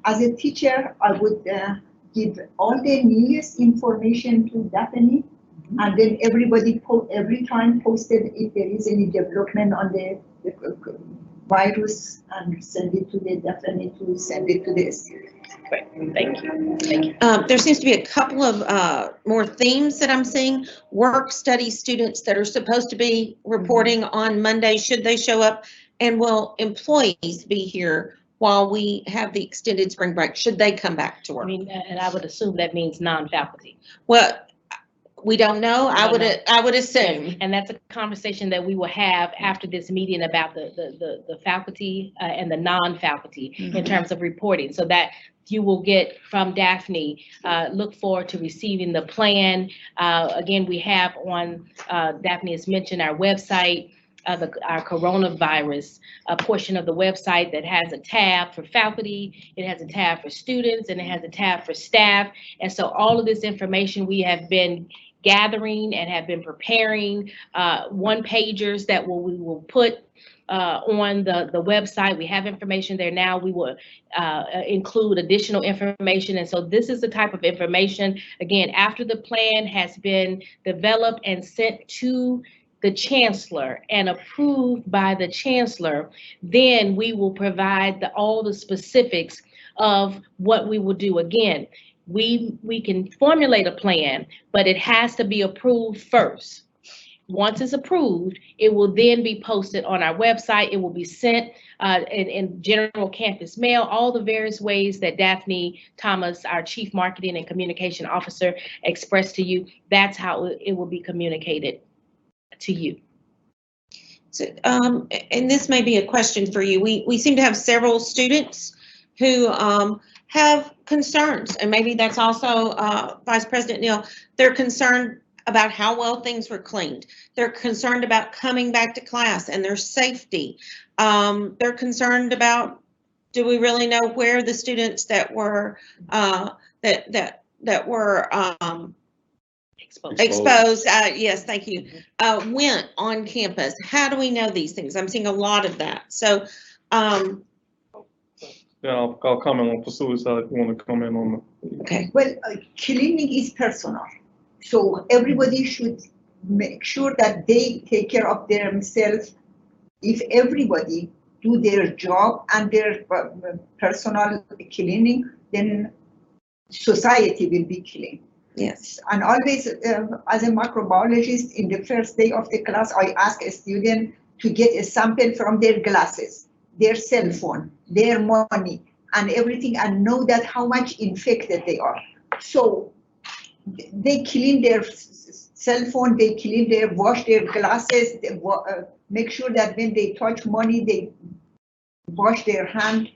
as a teacher, I would give all the newest information to Daphne, and then everybody every time posted if there is any development on the virus, and send it to the Daphne to send it to the student. Thank you. Thank you. There seems to be a couple of more themes that I'm seeing. Work study students that are supposed to be reporting on Monday, should they show up? And will employees be here while we have the extended spring break? Should they come back to work? I mean, and I would assume that means non-faculty. Well, we don't know. I would assume. And that's a conversation that we will have after this meeting about the faculty and the non-faculty in terms of reporting, so that you will get from Daphne. Look forward to receiving the plan. Again, we have on, Daphne has mentioned our website, our coronavirus portion of the website that has a tab for faculty, it has a tab for students, and it has a tab for staff. And so all of this information we have been gathering and have been preparing one-pagers that we will put on the website. We have information there now. We will include additional information. And so this is the type of information, again, after the plan has been developed and sent to the chancellor and approved by the chancellor, then we will provide all the specifics of what we will do. Again, we can formulate a plan, but it has to be approved first. Once it's approved, it will then be posted on our website. It will be sent in general campus mail, all the various ways that Daphne Thomas, our Chief Marketing and Communication Officer, expressed to you. That's how it will be communicated to you. So, and this may be a question for you. We seem to have several students who have concerns, and maybe that's also Vice President Neal. They're concerned about how well things were cleaned. They're concerned about coming back to class and their safety. They're concerned about, do we really know where the students that were exposed, yes, thank you, went on campus? How do we know these things? I'm seeing a lot of that. So, yeah, I'll comment on facilities side if you want to comment on the. Okay. Well, cleaning is personal, so everybody should make sure that they take care of themselves. If everybody do their job and their personal cleaning, then society will be clean. Yes. And always, as a microbiologist, in the first day of the class, I ask a student to get a sample from their glasses, their cell phone, their money, and everything, and know that how much infected they are. So they clean their cell phone, they wash their glasses, they make sure that when they touch money, they wash their hand.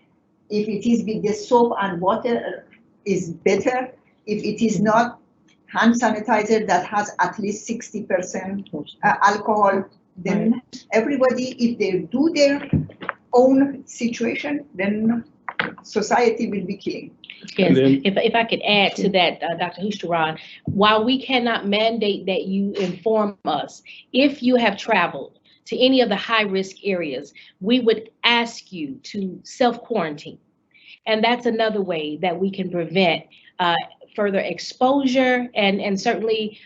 If it is with the soap and water, is better. If it is not, hand sanitizer that has at least 60% alcohol, then everybody, if they do their own situation, then society will be clean. Yes, And then- if I could add to that, Dr. Hushtaran, while we cannot mandate that you inform us, if you have traveled to any of the high-risk areas, we would ask you to self-quarantine. And that's another way that we can prevent further exposure and certainly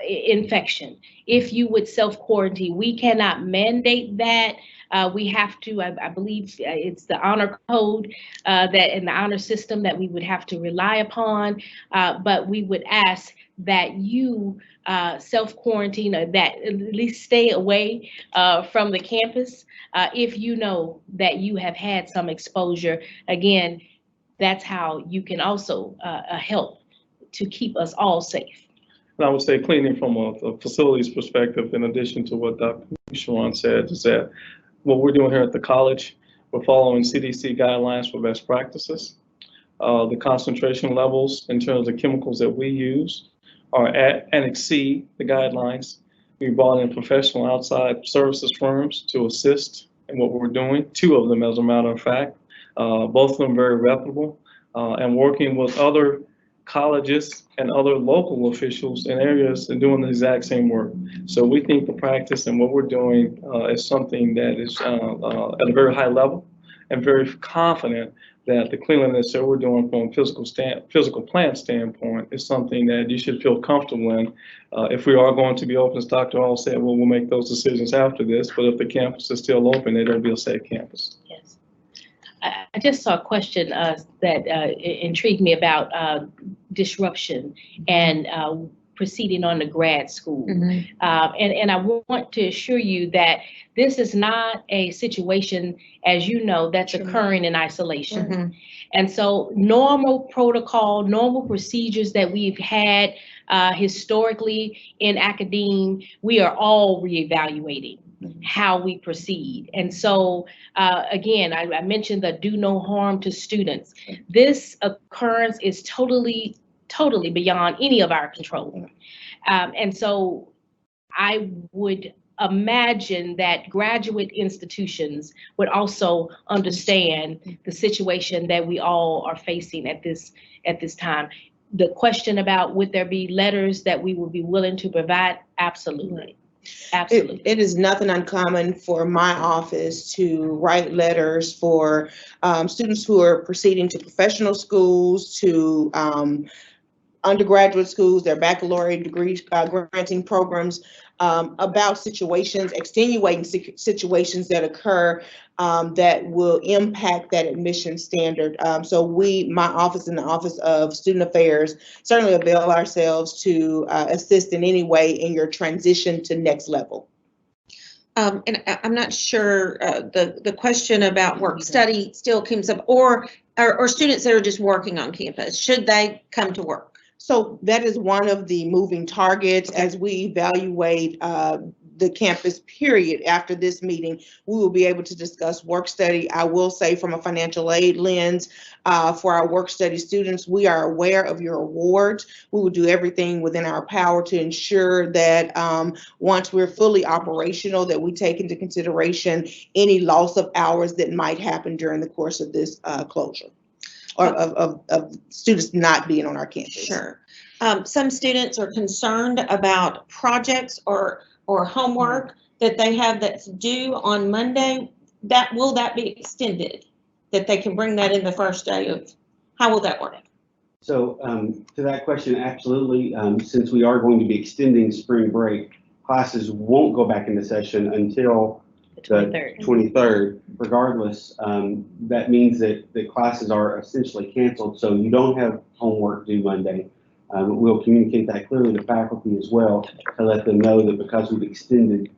infection. If you would self-quarantine, we cannot mandate that. We have to, I believe it's the honor code that in the honor system that we would have to rely upon, but we would ask that you self-quarantine or that at least stay away from the campus if you know that you have had some exposure. Again, that's how you can also help to keep us all safe. And I would say cleaning from a facilities perspective, in addition to what Dr. Sharon said, is that what we're doing here at the college, we're following CDC guidelines for best practices. The concentration levels in terms of chemicals that we use are at and exceed the guidelines. We brought in professional outside services firms to assist in what we're doing, 2 of them as a matter of fact, both of them very reputable, and working with other colleges and other local officials in areas and doing the exact same work. So we think the practice and what we're doing is something that is at a very high level, and very confident that the cleanliness that we're doing from a physical plant standpoint is something that you should feel comfortable in. If we are going to be open, as Dr. Hall said, well, we'll make those decisions after this, but if the campus is still open, it'll be a safe campus. Yes. I just saw a question that intrigued me about disruption and proceeding on to grad school. And I want to assure you that this is not a situation, as you know, that's occurring in isolation. And so normal protocol, normal procedures that we've had historically in academia, we are all reevaluating how we proceed. And so, again, I mentioned the do no harm to students. This occurrence is totally beyond any of our control. And so I would imagine that graduate institutions would also understand the situation that we all are facing at this time. The question about would there be letters that we would be willing to provide? Absolutely. Absolutely. It is nothing uncommon for my office to write letters for students who are proceeding to professional schools, to undergraduate schools, their baccalaureate degree granting programs, about situations, extenuating situations that occur that will impact that admission standard. So my office and the Office of Student Affairs certainly avail ourselves to assist in any way in your transition to next level. And I'm not sure the question about work study still comes up, or students that are just working on campus, should they come to work? So that is one of the moving targets as we evaluate the campus period. After this meeting, we will be able to discuss work study. I will say from a financial aid lens, for our work study students, we are aware of your awards. We will do everything within our power to ensure that once we're fully operational, that we take into consideration any loss of hours that might happen during the course of this closure. Or of students not being on our campus. Sure. Some students are concerned about projects or homework that they have that's due on Monday. Will that be extended? That they can bring that in the first day of, how will that work? So to that question, absolutely. Since we are going to be extending spring break, classes won't go back into session until the 23rd. Regardless, that means that the classes are essentially canceled, so you don't have homework due Monday. We'll communicate that clearly to faculty as well to let them know that because we've extended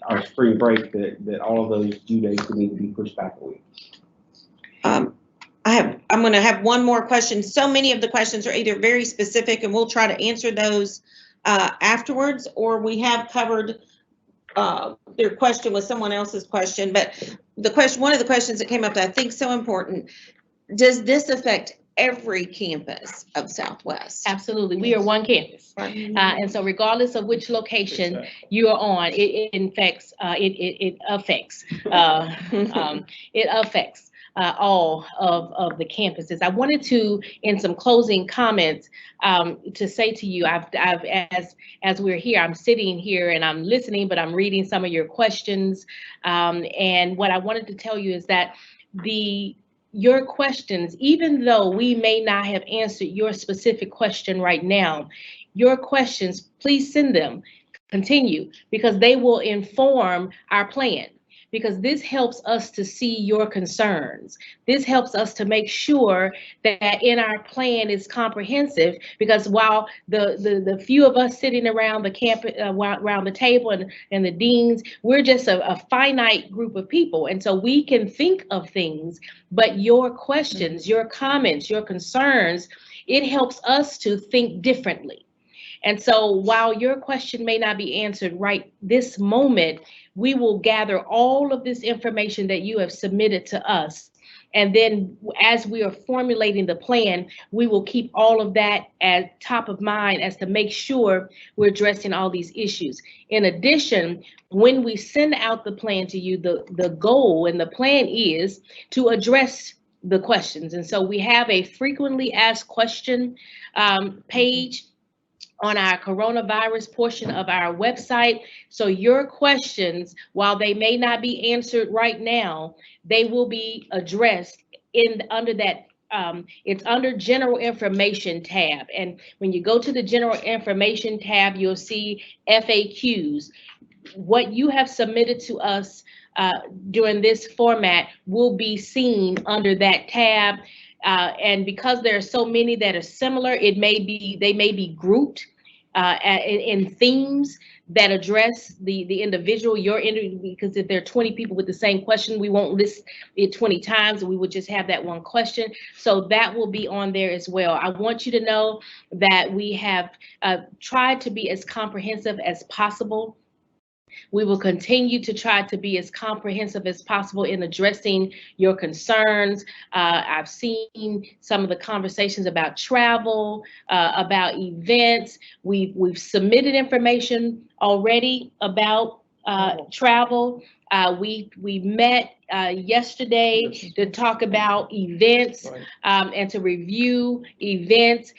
our spring break, that all of those due dates would need to be pushed back a week. I'm going to have one more question. So many of the questions are either very specific, and we'll try to answer those afterwards, or we have covered their question with someone else's question. But one of the questions that came up that I think is so important: does this affect every campus of Southwest? Absolutely. We are one campus. And so regardless of which location you are on, it affects all of the campuses. I wanted to, in some closing comments, to say to you, as we're here, I'm sitting here and I'm listening, but I'm reading some of your questions. And what I wanted to tell you is that your questions, even though we may not have answered your specific question right now, your questions, please send them. Continue, because they will inform our plan. Because this helps us to see your concerns. This helps us to make sure that in our plan is comprehensive, because while the few of us sitting around the campus, around the table and the deans, we're just a finite group of people. And so we can think of things, but your questions, your comments, your concerns, it helps us to think differently. And so while your question may not be answered right this moment, we will gather all of this information that you have submitted to us. And then as we are formulating the plan, we will keep all of that at top of mind as to make sure we're addressing all these issues. In addition, when we send out the plan to you, the goal and the plan is to address the questions. And so we have a frequently asked question page on our coronavirus portion of our website. So your questions, while they may not be answered right now, they will be addressed under that. It's under general information tab. And when you go to the general information tab, you'll see FAQs. What you have submitted to us during this format will be seen under that tab. And because there are so many that are similar, they may be grouped in themes that address the individual, because if there are 20 people with the same question, we won't list it 20 times, we would just have that one question. So that will be on there as well. I want you to know that we have tried to be as comprehensive as possible. We will continue to try to be as comprehensive as possible in addressing your concerns. I've seen some of the conversations about travel, about events. We've submitted information already about travel. We met yesterday to talk about events and to review events.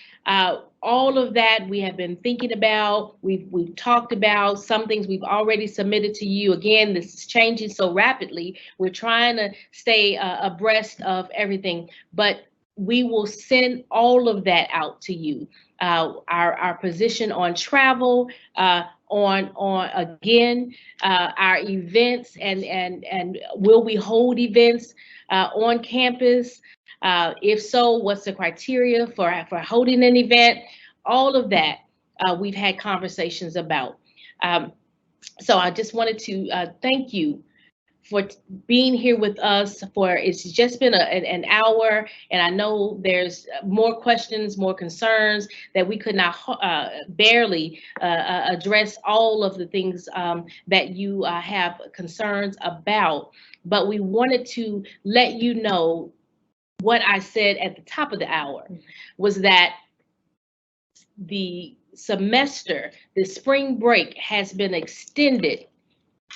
All of that we have been thinking about. We've talked about some things we've already submitted to you. Again, this is changing so rapidly. We're trying to stay abreast of everything, but we will send all of that out to you. Our position on travel, on again, our events, and will we hold events on campus? If so, what's the criteria for holding an event? All of that we've had conversations about. So I just wanted to thank you for being here with us. It's just been an hour, and I know there's more questions, more concerns that we could not barely address all of the things that you have concerns about. But we wanted to let you know what I said at the top of the hour was that the semester, the spring break, has been extended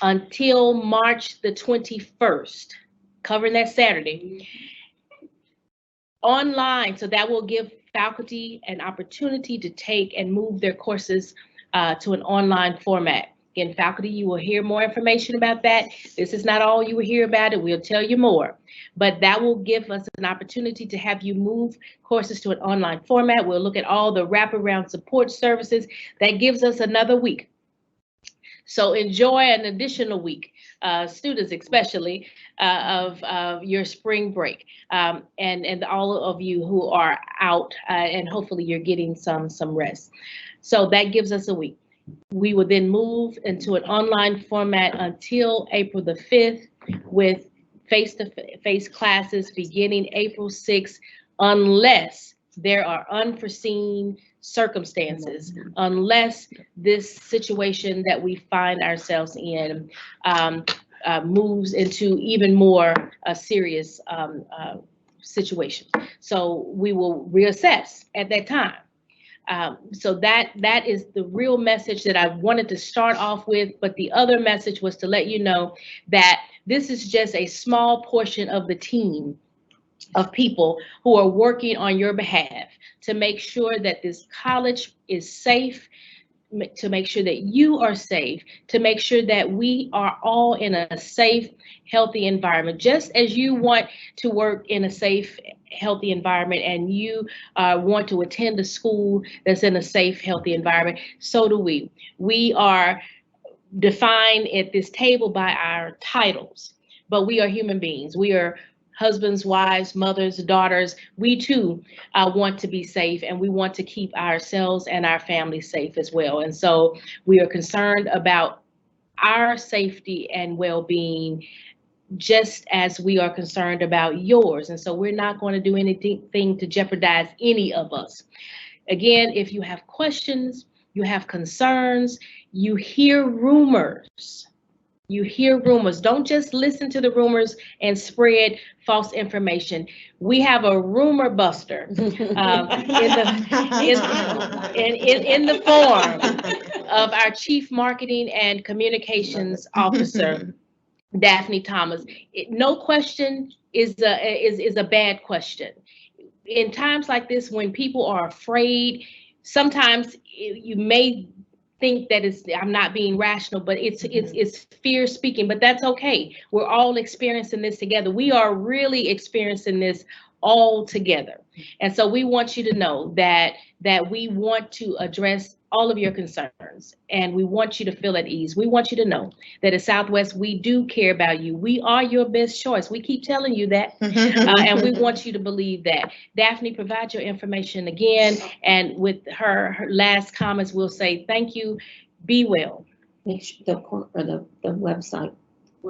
until March the 21st, covering that Saturday, online. So that will give faculty an opportunity to take and move their courses to an online format. Again, faculty, you will hear more information about that. This is not all you will hear about it. We'll tell you more. But that will give us an opportunity to have you move courses to an online format. We'll look at all the wraparound support services. That gives us another week. So enjoy an additional week, students especially, of your spring break, and all of you who are out, and hopefully you're getting some rest. So that gives us a week. We will then move into an online format until April the 5th with FacetoFace classes beginning April 6th, unless there are unforeseen circumstances, unless this situation that we find ourselves in moves into even more serious situation. So we will reassess at that time. So that is the real message that I wanted to start off with, but the other message was to let you know that this is just a small portion of the team of people who are working on your behalf to make sure that this college is safe, to make sure that you are safe, to make sure that we are all in a safe, healthy environment. Just as you want to work in a safe, healthy environment and you want to attend a school that's in a safe, healthy environment, so do we. We are defined at this table by our titles, but we are human beings. We are husbands, wives, mothers, daughters. We too want to be safe, and we want to keep ourselves and our families safe as well. And so we are concerned about our safety and well-being just as we are concerned about yours. And so we're not going to do anything to jeopardize any of us. Again, if you have questions, you have concerns, you hear rumors. You hear rumors. Don't just listen to the rumors and spread false information. We have a rumor buster in the form of our Chief Marketing and Communications Officer, Daphne Thomas. No question is a bad question. In times like this, when people are afraid, sometimes you may think that I'm not being rational, but it's fear speaking, but that's okay. We're all experiencing this together. We are really experiencing this all together. And so we want you to know that we want to address all of your concerns, and we want you to feel at ease. We want you to know that at Southwest, we do care about you. We are your best choice. We keep telling you that, and we want you to believe that. Daphne, provide your information again, and with her last comments, we'll say thank you. Be well. The website.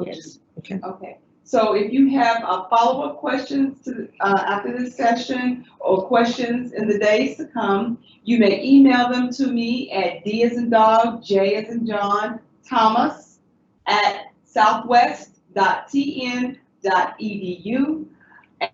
Yes. Okay. So if you have follow-up questions to, after this session or questions in the days to come, you may email them to me at D as in dog, J as in John, Thomas @southwest.tn.edu.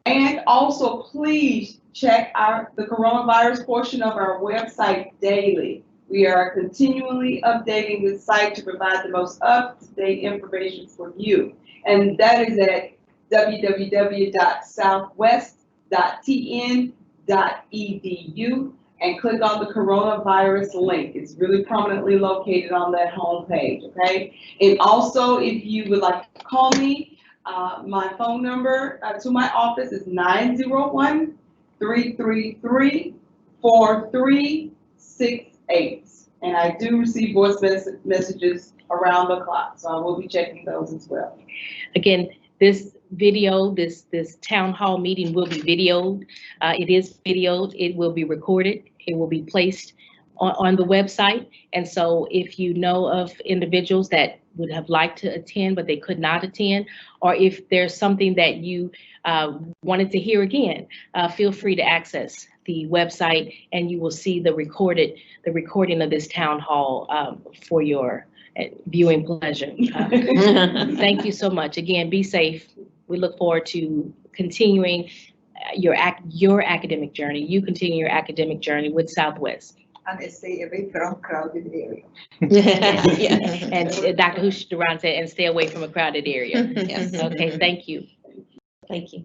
And also please check the coronavirus portion of our website daily. We are continually updating the site to provide the most up-to-date information for you. And that is at www.southwest.tn.edu, and click on the coronavirus link. It's really prominently located on that homepage, okay? And also, if you would like to call me, my phone number to my office is 901-333-4368. And I do receive voice messages around the clock, so I will be checking those as well. Again, this video, this town hall meeting will be videoed. It is videoed. It will be recorded. It will be placed on the website. And so if you know of individuals that would have liked to attend, but they could not attend, or if there's something that you wanted to hear again, feel free to access the website, and you will see the recording of this town hall for your viewing pleasure. Thank you so much. Again, be safe. We look forward to continuing your academic journey. You continue your academic journey with Southwest. And stay away from crowded area. Yeah. And Dr. Hush-Duran said, and stay away from a crowded area. Yes. Okay, thank you. Thank you.